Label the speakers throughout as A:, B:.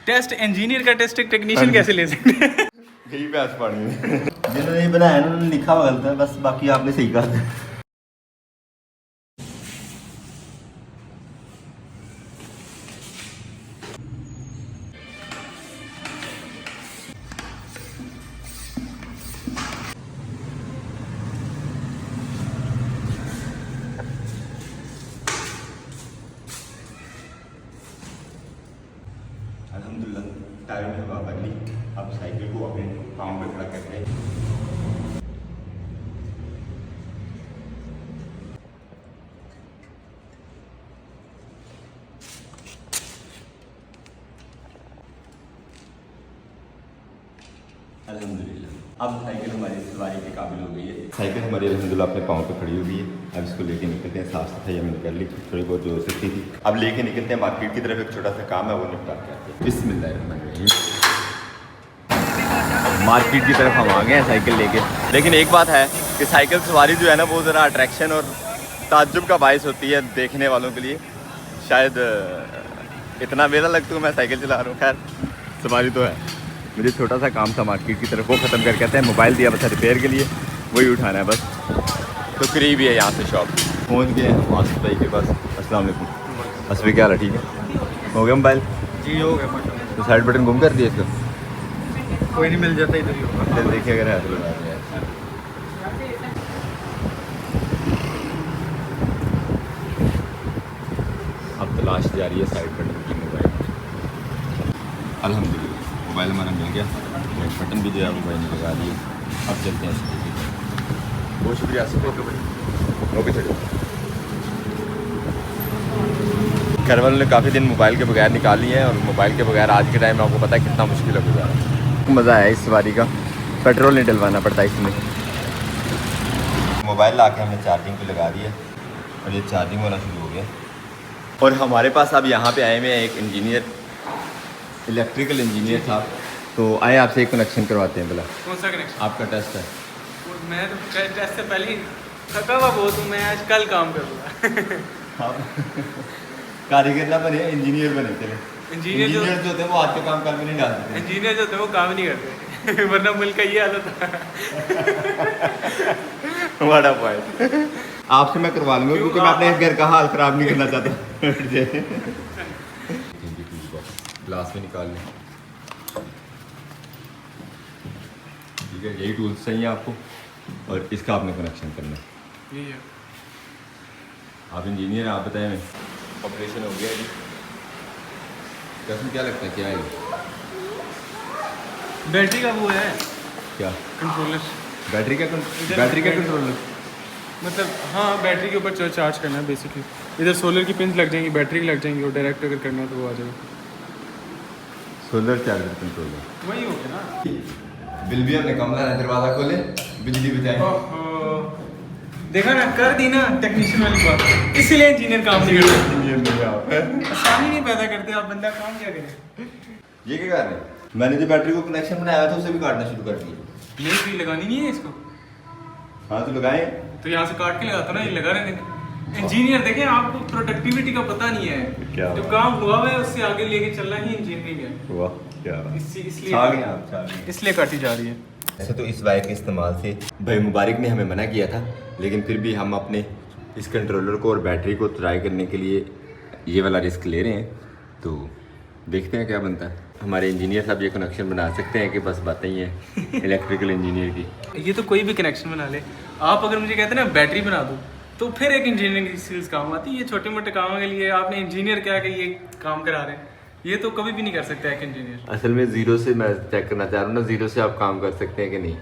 A: Test engineer का test एक technician कैसे ले सकते हैं?
B: यही बहस पढ़नी है।
C: जिन्होंने ये बनाया ना उन्होंने लिखा हुआ गलत है, बस बाकी आपने सही कहा। अल्हम्दुलिल्लाह टायर में हवा बदली, अब साइकिल को अपने पाँव पे खड़ा करते हैं। अल्हम्दुलिल्लाह अब साइकिल हमारी सवारी के काबिल हो गई है। साइकिल हमारी अल्हम्दुलिल्लाह अपने पाँव पे खड़ी हो गई है। अब इसको लेके निकलते हैं, साफ़ सफाई हमने कर ली, थोड़ी बहुत जो हो सकती थी। अब लेके निकलते हैं मार्केट की तरफ, एक छोटा सा काम है वो निपटा के आते हैं। बिस्मिल्लाहिर्रहमानिर्रहीम। मार्केट की तरफ हम आ गए हैं साइकिल लेके। लेकिन एक बात है कि साइकिल सवारी जो है ना वो ज़रा अट्रैक्शन और ताज्जुब का बायस होती है देखने वालों के लिए। शायद इतना मेरा लगता है मैं साइकिल चला रहा हूँ, खैर सवारी तो है। मुझे छोटा सा काम था मार्केट की तरफ, वो ख़त्म कर कहते हैं मोबाइल दिया बस रिपेयर के लिए, वही उठाना है बस। तो करीब ही है यहाँ से शॉप, पहुँच गए हैं आसिफ भाई के पास। अस्सलाम वालेकुम। आसिफ भाई क्या हाल है? ठीक है, हो गया मोबाइल?
A: जी हो गया।
B: तो साइड बटन गुम कर दिया इसका?
A: कोई नहीं, मिल जाता इधर ही होगा।
B: चल देखिए अगर है तो लगा दिया। अब तलाश जारी है साइड बटन की मोबाइल। अल्हम्दुलिल्लाह मोबाइल हमारा मिल गया, बटन भी जो है मोबाइल ने लगा दिए। अब चलते हैं स्कूटी की। बहुत शुक्रिया आसिफ भाई। ओके चलो। घर वालों ने काफ़ी दिन मोबाइल के बगैर निकाल लिए हैं, और मोबाइल के बगैर आज के टाइम में आपको पता है कितना मुश्किल है गुजारा। मज़ा आया इस सवारी का, पेट्रोल नहीं डलवाना पड़ता इसमें। मोबाइल ला के हमने चार्जिंग पे लगा दिया और ये चार्जिंग होना शुरू हो गया। और हमारे पास अब यहाँ पे आए हुए हैं एक इंजीनियर, इलेक्ट्रिकल इंजीनियर साहब। तो आए आपसे एक कनेक्शन करवाते हैं। भला
A: कौन सा कनेक्शन?
B: आपका टेस्ट है।
A: मैं तो टेस्ट से पहले ही थका हुआ बहुत हूँ, मैं आज कल काम करूँगा।
B: कारीगर ना बने, इंजीनियर बने। चले
A: इंजीनियर
B: जो होते हैं वो आज के काम कर में नहीं डालते।
A: इंजीनियर जो होते हैं वो काम नहीं करते वरना मुल्क का ये हालत है।
B: बड़ा पॉइंट। आपसे मैं करवा लूँगा क्योंकि मैं अपने घर का हाल ख़राब नहीं करना चाहता। ग्लास में निकाल लें, ठीक है। यही टूल्स चाहिए आपको और इसका आपने कनेक्शन करना है।
A: यही है।
B: आप इंजीनियर, आप बताएं। मैं ऑपरेशन हो गया जी। कसम क्या लगता है क्या है?
A: बैटरी का वो है
B: क्या
A: कंट्रोलर?
B: बैटरी का कंट्रोलर?
A: मतलब हाँ, बैटरी के ऊपर चार्ज करना है बेसिकली। इधर सोलर की पिन लग जाएंगी, बैटरी की लग जाएंगी, और डायरेक्ट अगर करना है तो वो आ जाएगा।
B: सोलर चार्जर कंट्रोलर
A: वही हो गया ना।
B: बिल भी हमने कम लाना, दरवाज़ा खोले बिजली बचाए।
A: देखा ना, कर दी ना टेक्नीशियन वाली बात। इसीलिए इंजीनियर काम नहीं करते,
B: इंजीनियर नहीं आप
A: आसानी नहीं पैदा करते। आप बंदा काम क्या करे?
B: ये क्या कर रहे हैं? मैंने जो बैटरी को कनेक्शन बनाया था उसे भी काटना शुरू कर दिया।
A: नहीं, सुई लगानी नहीं है इसको।
B: हाँ तो लगाएं।
A: तो यहाँ से काट के लगाता ना, ये लगा रहे हैं। इंजीनियर देखें, आपको प्रोडक्टिविटी का पता नहीं है।
B: क्या
A: जो काम हुआ है उससे आगे लेके चलना ही इंजीनियरिंग है।
B: वाह क्या
A: इसलिए काटी जा रही है।
B: ऐसे तो इस वायर के इस्तेमाल से भाई मुबारक ने हमें मना किया था, लेकिन फिर भी हम अपने इस कंट्रोलर को और बैटरी को ट्राई करने के लिए ये वाला रिस्क ले रहे हैं। तो देखते हैं क्या बनता है। हमारे इंजीनियर साहब ये कनेक्शन बना सकते हैं कि बस बातें ही हैं इलेक्ट्रिकल इंजीनियर की।
A: ये तो कोई भी कनेक्शन बना ले। आप अगर मुझे कहते हैं ना बैटरी बना दो, तो फिर एक इंजीनियरिंग की स्किल्स काम आती है। ये छोटे मोटे कामों के लिए आपने इंजीनियर क्या कि ये काम करा रहे हैं, ये तो कभी भी नहीं कर सकता एक इंजीनियर।
B: असल में ज़ीरो से मैं चेक करना चाह रहा हूँ ना, ज़ीरो से आप काम कर सकते हैं कि नहीं?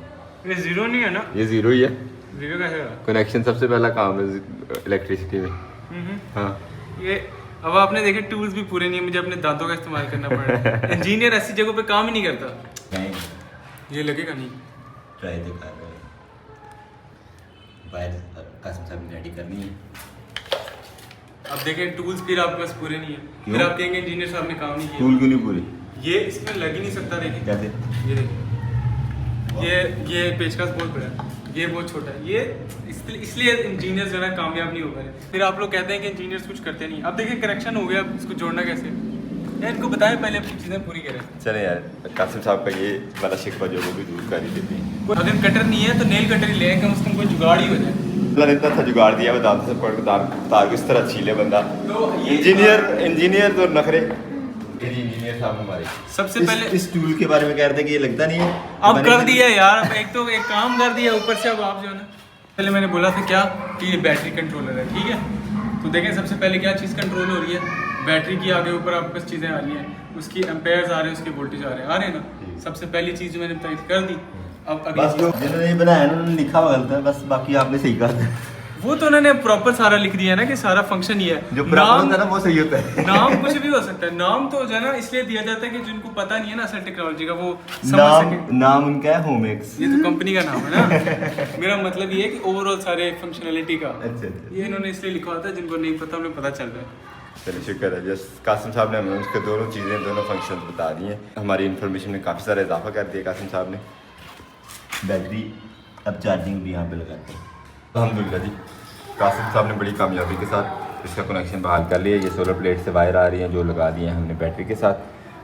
A: ये जीरो नहीं है ना?
B: ये ज़ीरो ही है।
A: जीरो का है
B: कनेक्शन सबसे पहला काम है इलेक्ट्रिसिटी में। हाँ
A: ये अब आपने देखे टूल्स भी पूरे नहीं है, मुझे अपने दांतों का इस्तेमाल करना पड़ रहा है। इंजीनियर ऐसी जगह पे काम ही नहीं करता। ये लगेगा नहीं।
B: ट्राई तो कर रहे हैं, वायर कसम से रेडी करनी है।
A: अब देखें टूल्स फिर आपके पास पूरे नहीं है,
B: क्यों?
A: फिर आप कहेंगे इंजीनियर साहब ने काम नहीं किया।
B: टूल क्यों नहीं पूरी?
A: ये इसमें लग ही नहीं सकता। देखिए
B: कैसे?
A: ये देखिए, ये पेचकस बहुत बड़ा है, ये बहुत छोटा है। ये इसलिए इंजीनियर जो है कामयाब नहीं हो पा रहे। फिर आप लोग कहते हैं कि इंजीनियर्स कुछ करते नहीं। अब देखिए कनेक्शन हो गया, अब इसको जोड़ना कैसे? या इनको बताएं पहले अपनी चीज़ें पूरी करें।
C: चले यार, कासिम साहब का ये वाला शिकवा जो है वो भी दूर कर ही देते हैं।
A: अगर कटर नहीं है तो नेल कटर ही ले, कम से कम कोई जुगाड़ ही हो जाए।
C: अल्लाह ने इतना था जुगाड़ दिया, दांत से पकड़ तार को इस तरह छीले बंदा।
A: तो ये
C: इंजीनियर तो नखरे। इंजीनियर साहब हमारे
A: सबसे पहले
C: इस टूल के बारे में कह रहे थे कि ये लगता नहीं है,
A: अब कर दिया यार। अब एक तो एक काम कर दिया, ऊपर से अब आप जो है ना, पहले मैंने बोला था क्या कि ये बैटरी कंट्रोलर है, ठीक है। तो देखें सबसे पहले क्या चीज़ कंट्रोल हो रही है, बैटरी की आगे ऊपर आपके पास चीज़ें आ रही हैं, उसकी एम्पेयर्स आ रहे हैं, उसके वोल्टेज आ रहे हैं ना। सबसे पहली चीज़ जो मैंने तय कर दी। अब अगली
C: बस
A: चीज़,
C: जिन्होंने ये बनाया ना उन्होंने लिखा हुआ गलत है, बस बाकी आपने सही कहा।
A: वो तो उन्होंने प्रॉपर सारा लिख दिया ना कि सारा फंक्शन ही है।
C: जो प्रॉपर होता है ना वो सही होता है।
A: नाम कुछ भी हो सकता है, नाम तो जो है ना इसलिए दिया जाता है कि जिनको पता नहीं है ना असल टेक्नोलॉजी का वो समझ सके।
C: नाम उनका है होमेक्स।
A: ये तो कंपनी का नाम है ना। मेरा मतलब ये है कि ओवरऑल सारे फंक्शनैलिटी का
C: अच्छा।
A: ये इन्होंने इसलिए लिखा होता है, जिनको नहीं पता उन्हें पता चल रहा है।
C: चलिए शुक्र है, जस्ट कासिम साहब ने हमें उसके दोनों चीज़ें, दोनों फंक्शन बता दी हैं। हमारी इन्फॉर्मेशन में काफ़ी सारा इजाफा कर दिया कासिम साहब ने। बैटरी अब चार्जिंग भी यहाँ पे लगाते हैं अल्हम्दुलिल्लाह जी। कासिम साहब ने बड़ी कामयाबी के साथ इसका कनेक्शन बहाल कर लिया। ये सोलर प्लेट से वायर आ रही हैं जो लगा दिए हैं हमने बैटरी के साथ,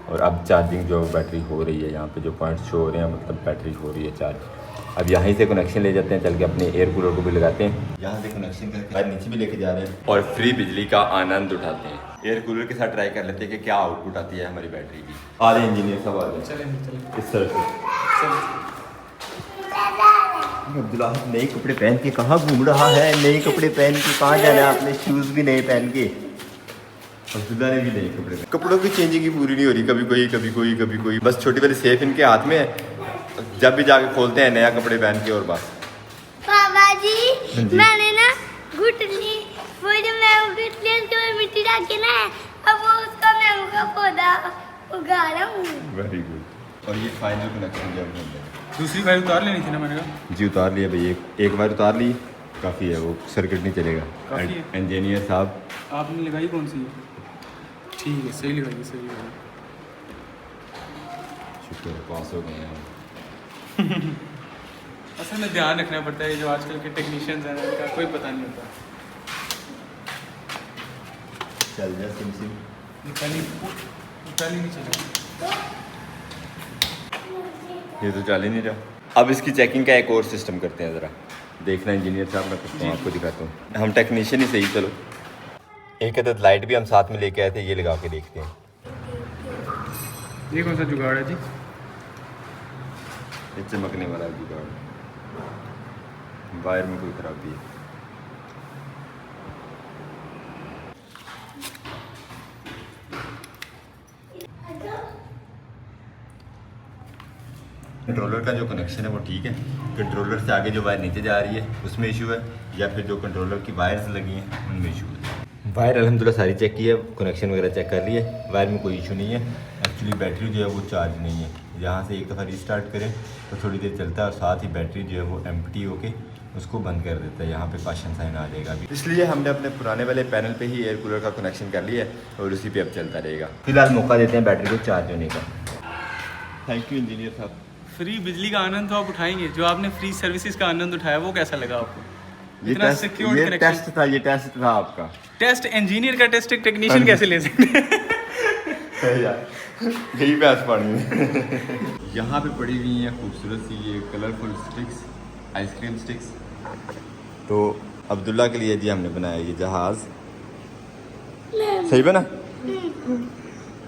C: और अब चार्जिंग जो बैटरी हो रही है, यहाँ पे जो पॉइंट्स शो हो रहे हैं मतलब बैटरी हो रही है चार्ज। अब यहाँ से कनेक्शन ले जाते हैं, चल के अपने एयर कूलर को भी लगाते हैं, यहाँ से कनेक्शन करके बाहर नीचे भी लेके जा रहे हैं और फ्री बिजली का आनंद उठाते हैं। एयर कूलर के साथ ट्राई कर लेते हैं कि क्या आउटपुट आती है हमारी बैटरी की। आ रहे इंजीनियर साहब, आ रहे
A: चलें
C: इस तरह से। अब्दुल्ला नए कपड़े पहन के कहाँ घूम रहा है, नए कपड़े पहन के कहाँ जाना है आपने, शूज़ भी नए पहन के। अब्दुल्ला ने भी नए कपड़े, कपड़ों की चेंजिंग ही पूरी नहीं हो रही, कभी कोई कभी कोई कभी कोई। बस छोटी वाली सेफ इनके हाथ में है, जब भी जाके खोलते हैं नया कपड़े पहन के और बस।
D: बाबा जी मैंने ना घुटनी वो जो मैं घुटनी उसमें मिट्टी डाल के ना अब वो उसका मैंगो का पौधा उगा रहा हूँ।
C: Very good. और ये फाइनल कनेक्शन जब होता है,
A: दूसरी वायर उतार लेनी थी ना मैंने कहा।
C: जी उतार लिया भाई, एक बार उतार ली काफ़ी है, वो सर्किट नहीं चलेगा।
A: काफ़ी है।
C: इंजीनियर साहब
A: आपने लगाई कौन सी है? ठीक है, सही लगाई, सही लगाई।
C: शुक्र है पास हो गए हैं।
A: असल में ध्यान रखना पड़ता है, जो आजकल के टेक्नीशियंस हैं इनका कोई पता नहीं होता।
C: चल जा सिम सिम।
A: पहले नहीं चला,
C: ये तो चल ही नहीं रहा। अब इसकी चेकिंग का एक और सिस्टम करते हैं ज़रा, देखना इंजीनियर साहब, मैं कुछ आपको दिखाता हूँ। हम टेक्नीशियन ही सही, चलो एक अदद लाइट भी हम साथ में लेके आए थे, ये लगा के देखते हैं।
A: ये कौन सा जुगाड़ है जी?
C: ये चमकने वाला जुगाड़, वायर में कोई खराबी है। कंट्रोलर का जो कनेक्शन है वो ठीक है, कंट्रोलर से आगे जो वायर नीचे जा रही है उसमें इशू है, या फिर जो कंट्रोलर की वायर्स लगी हैं उनमें इशू है। वायर अल्हम्दुलिल्लाह सारी चेक की है, कनेक्शन वगैरह चेक कर लिए, वायर में कोई इशू नहीं है। एक्चुअली बैटरी जो है वो चार्ज नहीं है, यहाँ से एक दफ़ा रीस्टार्ट करें तो थोड़ी देर चलता है और साथ ही बैटरी जो है वो एम्प्टी होके उसको बंद कर देता है, यहाँ पे कॉशन साइन आ जाएगा अभी। इसलिए हमने अपने पुराने वाले पैनल पे ही एयर कूलर का कनेक्शन कर लिया है और उसी पे अब चलता रहेगा। फिलहाल मौका देते हैं बैटरी को चार्ज होने का। थैंक यू इंजीनियर साहब।
A: फ्री बिजली का आनंद तो आप उठाएंगे, जो आपने फ्री सर्विसेज का आनंद उठाया वो कैसा लगा आपको?
C: ये
A: इतना
C: टेस्ट,
A: सिक्योर्ड
C: ये
A: कनेक्शन।
C: टेस्ट था, ये टेस्ट था आपका।
A: टेस्ट इंजीनियर का टेस्ट एक टेक्नीशियन कैसे ले सकते हैं?
C: यही बहस पानी। यहाँ पे पड़ी हुई हैं खूबसूरत सी ये कलरफुल स्टिक्स, आइसक्रीम स्टिक्स। तो अब्दुल्ला के लिए जी हमने बनाया ये जहाज़, सही बना?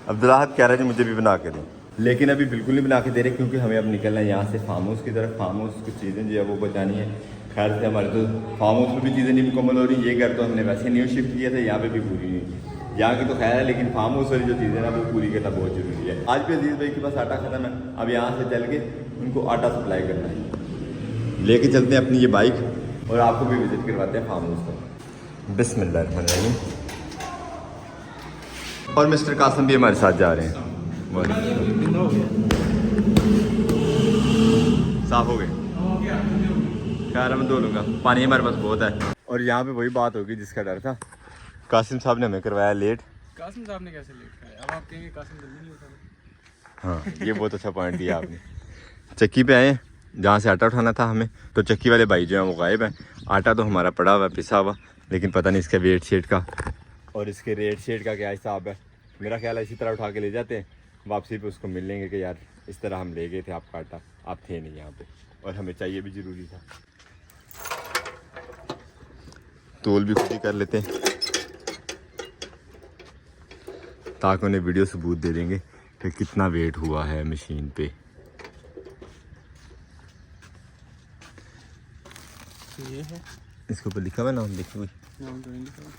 C: अब्दुल्ला कह रहा है जी मुझे भी बना के दें, लेकिन अभी बिल्कुल नहीं बना के दे रहे क्योंकि हमें अब निकलना है यहाँ से फार्म हाउस की तरफ। फार्म हाउस की चीज़ें जो है वो बचानी है। खैर से हमारे तो फार्म हाउस में भी चीज़ें नहीं मुकम्मल हो रही। ये घर तो हमने वैसे न्यू शिफ्ट किया था, यहाँ पे भी पूरी नहीं, यहाँ की तो खैर है, लेकिन फार्म हाउस वाली जो चीज़ें ना वो पूरी करना बहुत ज़रूरी है। आज भी अजीज़ भाई के पास आटा ख़त्म है, अब यहाँ से चल के उनको आटा सप्लाई करना है। लेके चलते हैं अपनी ये बाइक और आपको भी विज़िट करवाते हैं फार्म हाउस को। बिस्मिल्लाहिर्रहमानिर्रहीम। और मिस्टर कासिम भी हमारे साथ जा रहे हैं। साफ हो गए, खैर मैं धो लूँगा, पानी हमारे पास बहुत है। और यहाँ पे वही बात होगी जिसका डर था, कासिम साहब ने हमें करवाया लेट।
A: कासिम साहब ने कैसे लेट कराया? अब आप कहेंगे कासिम जल्दी नहीं होता।
C: हाँ ये बहुत अच्छा पॉइंट दिया आपने। चक्की पे आए जहाँ से आटा उठाना था हमें, तो चक्की वाले भाई जो हैं वो गायब हैं। आटा तो हमारा पड़ा हुआ है पिसा हुआ, लेकिन पता नहीं इसका वेट शेट का और इसके रेट शेट का क्या हिसाब है।
B: मेरा ख्याल है इसी तरह उठा के ले जाते हैं, वापसी पे उसको मिल लेंगे कि यार इस तरह हम ले गए थे आपका आटा, आप थे नहीं यहाँ पे और हमें चाहिए भी ज़रूरी था। तोल भी खुद ही कर लेते हैं ताकि उन्हें वीडियो सबूत दे देंगे कि कितना वेट हुआ है मशीन पे।
A: ये है
B: इसके ऊपर लिखा हुआ नाम, देखिए
A: नाम तो नहीं लिखा हुआ।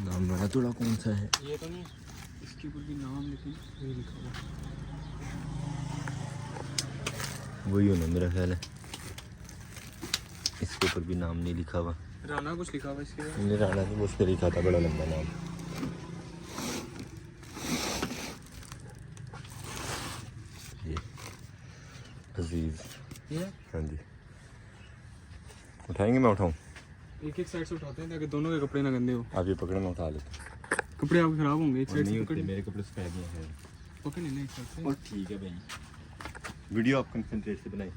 B: नाम बड़ा थोड़ा कौन सा है,
A: ये तो नहीं, इसके ऊपर भी नाम लेकिन ये लिखा हुआ।
B: वही होना मेरा ख्याल है, इसके ऊपर भी नाम नहीं लिखा हुआ।
A: राना कुछ लिखा हुआ इसके ऊपर।
B: हमने राणा भी उस पर लिखा था, बड़ा लंबा नाम। ये अजीज,
A: ये
B: हाँ जी। उठाएंगे, मैं उठाऊं?
A: एक एक साइड से उठाते हैं ताकि दोनों के कपड़े ना गंदे हो।
B: आप ये पकड़े, मैं उठा लेता हूं।
A: कपड़े आपके खराब होंगे, एक
B: और
A: साइड
B: नहीं
A: से
B: होते
A: पकड़
B: मेरे कपड़े सुखा गए हैं।
A: पकड़ लेना एक साइड से।
B: और ठीक है भाई, वीडियो आप कंसंट्रेट से बनाइए।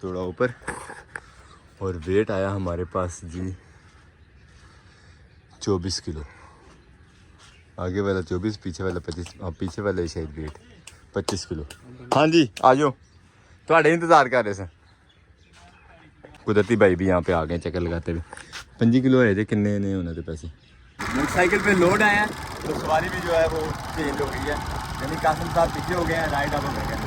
B: थोड़ा ऊपर, और वेट आया हमारे पास जी 24 किलो। आगे वाला 24, पीछे वाला 25। हाँ, पीछे वाला शायद वेट 25 किलो। हाँ जी आ जाओ, थोड़े इंतजार कर रहे थे। कुदरती भाई भी यहाँ पे आ गए चक्कर लगाते हुए। 5 किलो है जी, किन्ने ने होने थे पैसे। मोटरसाइकिल पे लोड आया तो सवारी भी जो है वो चेंज हो गई है, यानी कासिम साहब पीछे हो गए हैं, राइड अब हो गए हैं।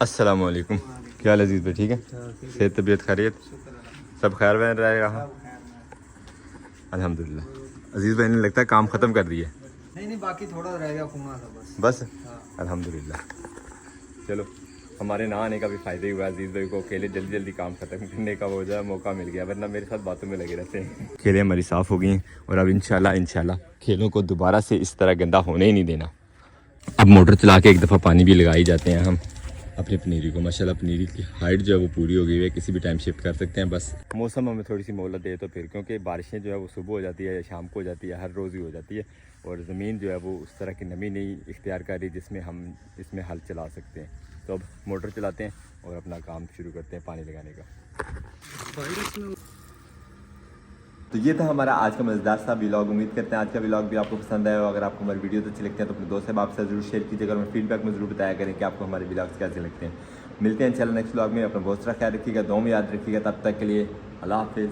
B: अस्सलाम वालेकुम, क्या हाल है अजीज़ भाई, ठीक है? सेहत तबीयत खैरियत सब खैर वैर रहेगा? अल्हम्दुलिल्लाह। अजीज़ भाई ने लगता है काम ख़त्म कर दिया।
E: नहीं बाकी थोड़ा रह गया कुआं था बस।
B: बस अल्हम्दुलिल्लाह। चलो, हमारे ना आने का भी फ़ायदा ही हुआ। अजीज़ भाई को अकेले जल्दी जल्दी काम ख़त्म करने का वो जो है मौका मिल गया, वरना मेरे साथ बातों में लगे रहते हैं। खेलें हमारी साफ़ हो गई हैं और अब इंशाल्लाह खेलों को दोबारा से इस तरह गंदा होने ही नहीं देना। अब मोटर चला के एक दफ़ा पानी भी लगा ही जाते हैं हम अपनी पनीरी को। माशाल्लाह पनीरी की हाइट जो है वो पूरी हो गई है, किसी भी टाइम शिफ्ट कर सकते हैं। बस मौसम हमें थोड़ी सी मोहलत दे तो फिर, क्योंकि बारिशें जो है वो सुबह हो जाती है या शाम को हो जाती है, हर रोज़ ही हो जाती है, और ज़मीन जो है वो उस तरह की नमी नहीं इख्तियार कर रही जिसमें हम इसमें हल चला सकते हैं। तो अब मोटर चलाते हैं और अपना काम शुरू करते हैं पानी लगाने का। तो ये था हमारा आज का मज़ेदार सा व्लॉग। उम्मीद करते हैं आज का व्लॉग भी आपको पसंद आया हो। अगर आपको हमारी वीडियो तो अच्छी लगती है तो अपने दोस्त से आपसे ज़रूर शेयर कीजिएगा और हमें फीडबैक में ज़रूर बताया करें कि आपको हमारे व्लॉग्स कैसे लगते हैं। मिलते हैं इंशाल्लाह नेक्स्ट व्लॉग में। अपना बहुत सारा ख्याल रखिएगा, दुआ में याद रखिएगा। तब तक के लिए अल्लाह हाफ़िज़।